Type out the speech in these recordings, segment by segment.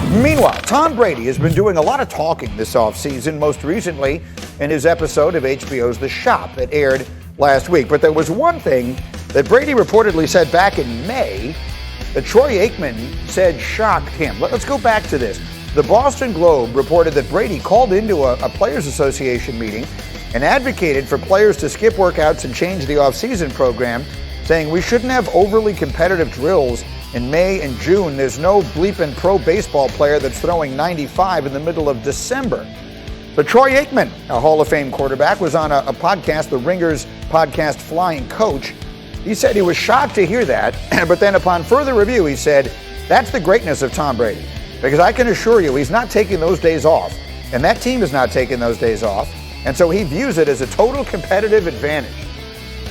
Meanwhile, Tom Brady has been doing a lot of talking this offseason, most recently in his episode of HBO's The Shop that aired last week. But there was one thing that Brady reportedly said back in May that Troy Aikman said shocked him. Let's go back to this. The Boston Globe reported that Brady called into a Players Association meeting and advocated for players to skip workouts and change the offseason program, saying we shouldn't have overly competitive drills in May and June. There's no bleeping pro baseball player that's throwing 95 in the middle of December. But Troy Aikman, a Hall of Fame quarterback, was on a podcast, the Ringer's podcast Flying Coach. He said he was shocked to hear that, but then upon further review, he said, that's the greatness of Tom Brady, because I can assure you he's not taking those days off, and that team is not taking those days off, and so he views it as a total competitive advantage.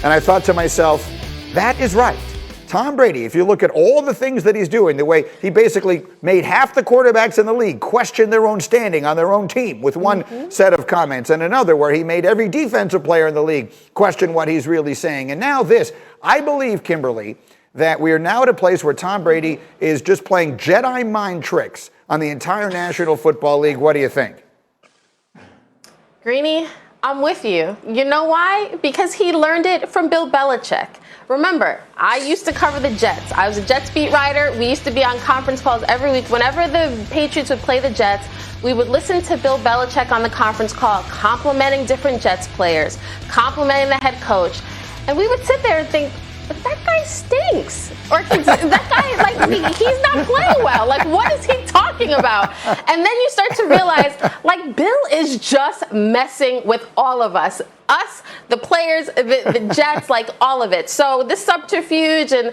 And I thought to myself, that is right. Tom Brady, if you look at all the things that he's doing, the way he basically made half the quarterbacks in the league question their own standing on their own team with one set of comments, and another where he made every defensive player in the league question what he's really saying. And now this, I believe, Kimberly, that we are now at a place where Tom Brady is just playing Jedi mind tricks on the entire National Football League. What do you think? Greeny, I'm with you. You know why? Because he learned it from Bill Belichick. Remember, I used to cover the Jets. I was a Jets beat writer. We used to be on conference calls every week. Whenever the Patriots would play the Jets, we would listen to Bill Belichick on the conference call, complimenting different Jets players, complimenting the head coach. And we would sit there and think, but that guy stinks. Or that guy, he's not playing well. Like, what is he talking about? And then you start to realize, Bill is just messing with all of us. Us, the players, the Jets, all of it. So this subterfuge, and,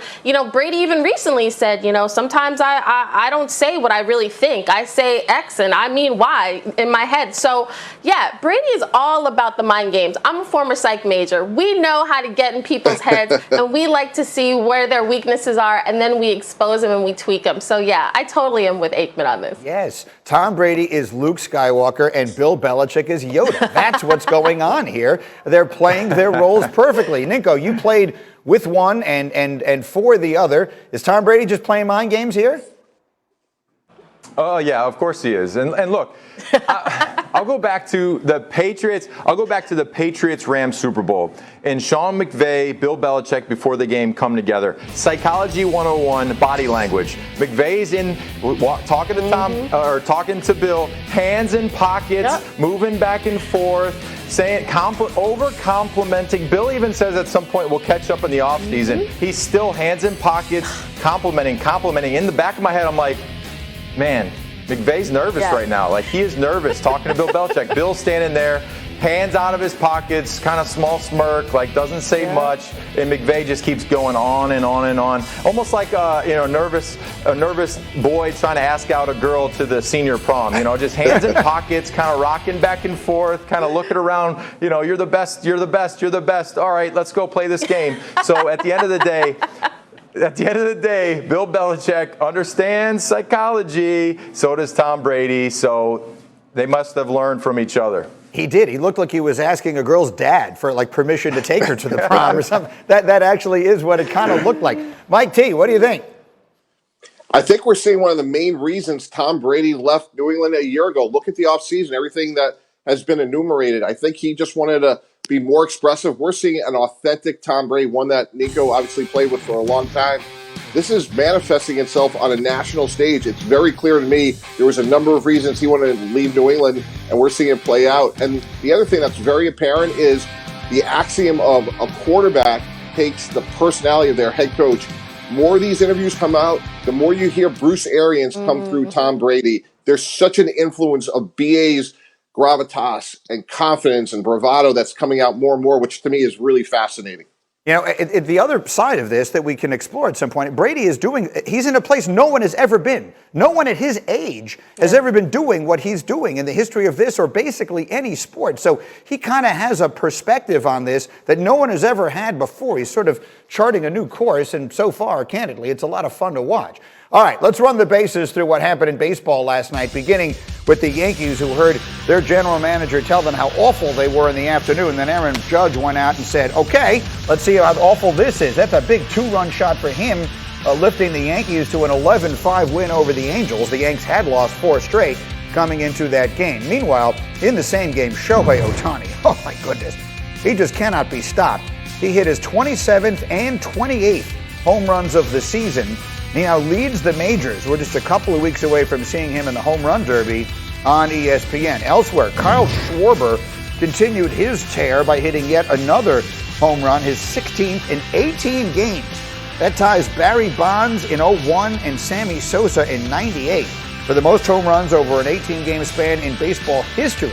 Brady even recently said, sometimes I don't say what I really think. I say X and I mean Y in my head. So, yeah, Brady is all about the mind games. I'm a former psych major. We know how to get in people's heads, and we like to see where their weaknesses are, and then we expose them and we tweak them. So, yeah, I totally am with Aikman on this. Yes, Tom Brady is Luke Skywalker, and Bill Belichick is Yoda. That's what's going on here. They're playing their roles perfectly. Nico, you played with one and for the other. Is Tom Brady just playing mind games here? Oh, yeah, of course he is. And look, I'll go back to the Patriots. I'll go back to the Patriots-Rams Super Bowl. And Sean McVay, Bill Belichick, before the game come together. Psychology 101, body language. McVay's in talking to Tom or talking to Bill, hands in pockets, moving back and forth, saying over complimenting. Bill even says at some point we'll catch up in the offseason. He's still hands in pockets, complimenting. In the back of my head, I'm like, man, McVay's nervous right now. He is nervous talking to Bill Belichick. Bill's standing there, hands out of his pockets, kind of small smirk, doesn't say much, and McVay just keeps going on and on and on, almost like a nervous boy trying to ask out a girl to the senior prom. Just hands in pockets, kind of rocking back and forth, kind of looking around. You're the best, you're the best, you're the best. All right, let's go play this game. So at the end of the day. Bill Belichick understands psychology. So does Tom Brady. So they must have learned from each other. He did. He looked like he was asking a girl's dad for permission to take her to the prom or something. That actually is what it kind of looked like. Mike T, what do you think? I think we're seeing one of the main reasons Tom Brady left New England a year ago. Look at the offseason, everything that has been enumerated. I think he just wanted to be more expressive. We're seeing an authentic Tom Brady, one that Nico obviously played with for a long time. This is manifesting itself on a national stage. It's very clear to me there was a number of reasons he wanted to leave New England, and we're seeing it play out. And the other thing that's very apparent is the axiom of a quarterback takes the personality of their head coach. More of these interviews come out, the more you hear Bruce Arians come through Tom Brady. There's such an influence of BA's gravitas and confidence and bravado that's coming out more and more, which to me is really fascinating. The other side of this that we can explore at some point, Brady he's in a place no one has ever been. No one at his age has ever been doing what he's doing in the history of this or basically any sport. So he kind of has a perspective on this that no one has ever had before. He's sort of charting a new course, and so far, candidly, it's a lot of fun to watch. All right, let's run the bases through what happened in baseball last night, beginning with the Yankees, who heard their general manager tell them how awful they were in the afternoon. Then Aaron Judge went out and said, okay, let's see how awful this is. That's a big two-run shot for him. lifting the Yankees to an 11-5 win over the Angels. The Yanks had lost 4 straight coming into that game. Meanwhile, in the same game, Shohei Ohtani, oh my goodness, he just cannot be stopped. He hit his 27th and 28th home runs of the season. He now leads the majors. We're just a couple of weeks away from seeing him in the home run derby on ESPN. Elsewhere, Kyle Schwarber continued his tear by hitting yet another home run, his 16th in 18 games. That ties Barry Bonds in 01 and Sammy Sosa in 98 for the most home runs over an 18-game span in baseball history.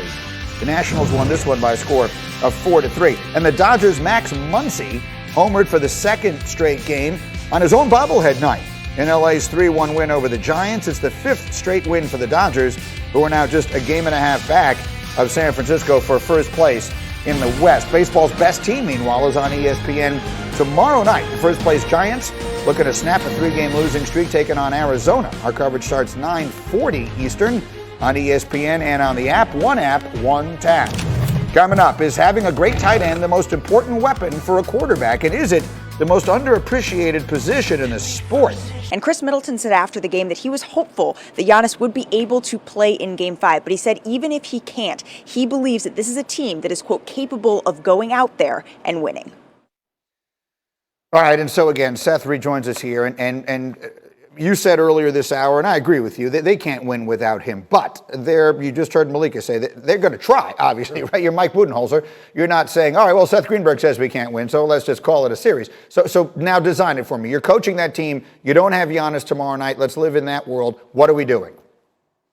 The Nationals won this one by a score of 4-3. And the Dodgers' Max Muncy homered for the second straight game on his own bobblehead night in LA's 3-1 win over the Giants. It's the 5th straight win for the Dodgers, who are now just a game and a half back of San Francisco for first place in the West. Baseball's best team, meanwhile, is on ESPN tomorrow night. The first place Giants looking to snap a 3-game losing streak, taking on Arizona. Our coverage starts 9:40 Eastern on ESPN and on the app. One app, one tap. Coming up, is having a great tight end the most important weapon for a quarterback? And is it the most underappreciated position in the sport? And Chris Middleton said after the game that he was hopeful that Giannis would be able to play in Game 5. But he said even if he can't, he believes that this is a team that is, quote, capable of going out there and winning. All right, and so again, Seth rejoins us here, and you said earlier this hour, and I agree with you, that they can't win without him. But you just heard Malika say that they're going to try, obviously, right? You're Mike Budenholzer. You're not saying, all right, well, Seth Greenberg says we can't win, so let's just call it a series. So now design it for me. You're coaching that team. You don't have Giannis tomorrow night. Let's live in that world. What are we doing?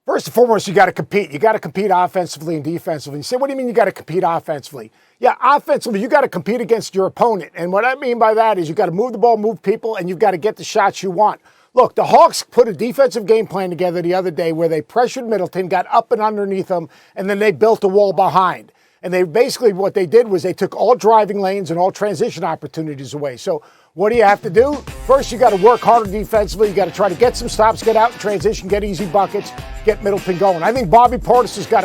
First and foremost, you got to compete. You got to compete offensively and defensively. You say, what do you mean you got to compete offensively? Yeah, offensively, you got to compete against your opponent. And what I mean by that is you got to move the ball, move people, and you've got to get the shots you want. Look, the Hawks put a defensive game plan together the other day where they pressured Middleton, got up and underneath him, and then they built a wall behind. And they basically, what they did was they took all driving lanes and all transition opportunities away. So what do you have to do? First, you got to work harder defensively. You got to try to get some stops, get out in transition, get easy buckets, get Middleton going. I think Bobby Portis has got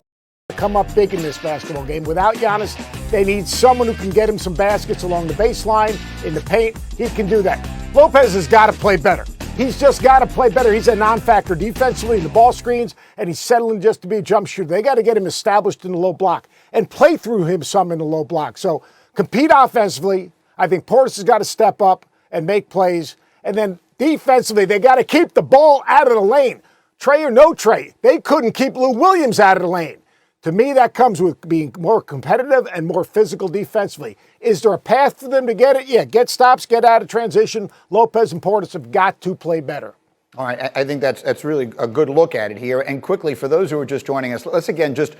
to come up big in this basketball game. Without Giannis, they need someone who can get him some baskets along the baseline, in the paint. He can do that. Lopez has got to play better. He's just got to play better. He's a non-factor defensively in the ball screens, and he's settling just to be a jump shooter. They got to get him established in the low block and play through him some in the low block. So compete offensively. I think Portis has got to step up and make plays. And then defensively, they got to keep the ball out of the lane. Trey or no Trey, they couldn't keep Lou Williams out of the lane. To me, that comes with being more competitive and more physical defensively. Is there a path for them to get it? Yeah, get stops, get out of transition. Lopez and Portis have got to play better. All right, I think that's really a good look at it here. And quickly, for those who are just joining us, let's again just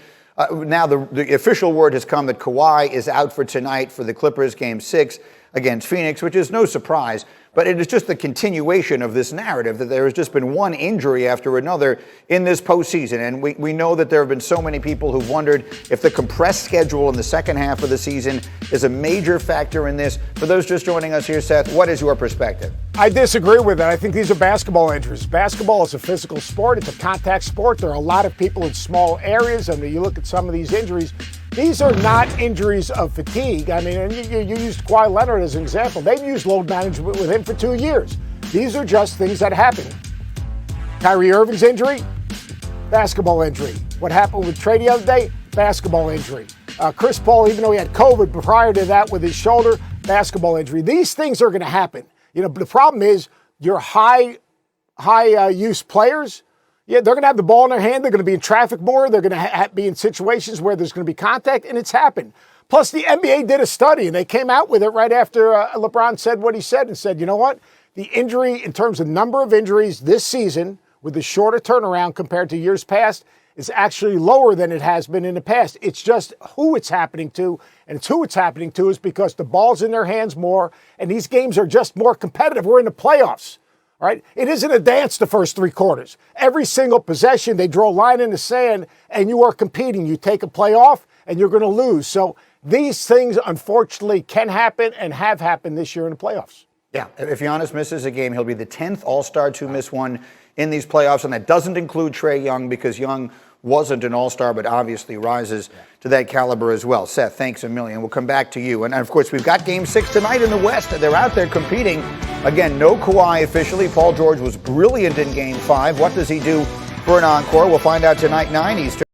now the official word has come that Kawhi is out for tonight for the Clippers Game 6 against Phoenix, which is no surprise. But it is just the continuation of this narrative that there has just been one injury after another in this postseason. And we know that there have been so many people who've wondered if the compressed schedule in the second half of the season is a major factor in this. For those just joining us here, Seth, what is your perspective? I disagree with that. I think these are basketball injuries. Basketball is a physical sport. It's a contact sport. There are a lot of people in small areas. I mean, you look at some of these injuries. These are not injuries of fatigue. I mean, and you used Kawhi Leonard as an example. They've used load management with him for 2 years. These are just things that happen. Kyrie Irving's injury, basketball injury. What happened with Trey the other day, basketball injury. Chris Paul, even though he had COVID prior to that with his shoulder, basketball injury. These things are going to happen. You know, but the problem is your high use players. Yeah, they're going to have the ball in their hand. They're going to be in traffic more. They're going to be in situations where there's going to be contact, and it's happened. Plus, the NBA did a study, and they came out with it right after LeBron said what he said and said, you know what? The injury, in terms of number of injuries this season, with the shorter turnaround compared to years past, is actually lower than it has been in the past. It's just who it's happening to, and it's who it's happening to is because the ball's in their hands more, and these games are just more competitive. We're in the playoffs. Right? It isn't a dance the first 3 quarters. Every single possession, they draw a line in the sand, and you are competing. You take a play off, and you're going to lose. So these things, unfortunately, can happen and have happened this year in the playoffs. Yeah, if Giannis misses a game, he'll be the 10th All-Star to miss one in these playoffs, and that doesn't include Trae Young because Young wasn't an all-star, but obviously rises to that caliber as well. Seth, thanks a million. We'll come back to you. And of course, we've got Game 6 tonight in the West. They're out there competing. Again, no Kawhi officially. Paul George was brilliant in Game 5. What does he do for an encore? We'll find out tonight, 9 Eastern.